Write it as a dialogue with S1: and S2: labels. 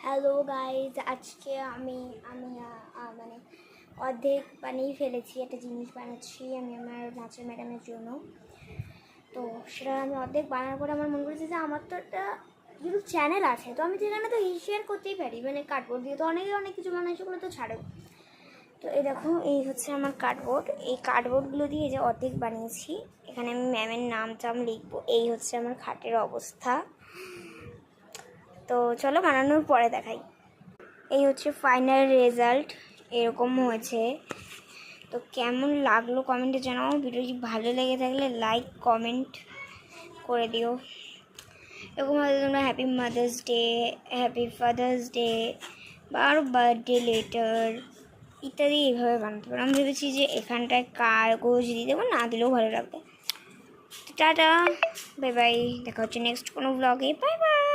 S1: Hello guys, আজকে আমি আমি মানে অর্ধেক বানিয়ে ফেলেছি। একটা জিনিস বানাচ্ছি আমি আমার নাচের ম্যাডামের জন্য। তো সেটা আমি অর্ধেক বানানোর পরে আমার মনে করেছে যে আমার তো একটা ইউটিউব চ্যানেল আছে, তো আমি সেখানে তো শেয়ার করতেই পারি। মানে কার্ডবোর্ড দিয়ে তো অনেক কিছু বানাই, সেগুলো তো ছাড়ো। তো এই দেখো, এই হচ্ছে আমার কার্ডবোর্ড। এই কার্ডবোর্ডগুলো দিয়ে যে অর্ধেক বানিয়েছি, এখানে আমি ম্যামের নাম টাম লিখবো। এই হচ্ছে আমার খাটের অবস্থা। তো চলো বানানোর পরে দেখাই। এই হচ্ছে ফাইনাল রেজাল্ট, এরকম হয়েছে। তো কেমন লাগলো কমেন্টে জানাও। ভিডিওটি ভালো লেগে থাকলে লাইক কমেন্ট করে দিও। এরকম হয়তো তোমরা happy mother's day, happy father's day বা আরও বার্থডে লেটার ইত্যাদি এইভাবে বানাতে পারো। আমি ভেবেছি যে এখানটায় কাগজ দিয়ে দেবো, না দিলেও ভালো লাগবে। টাটা, বাই বাই, দেখা হচ্ছে নেক্সট কোনো ব্লগে। Bye bye.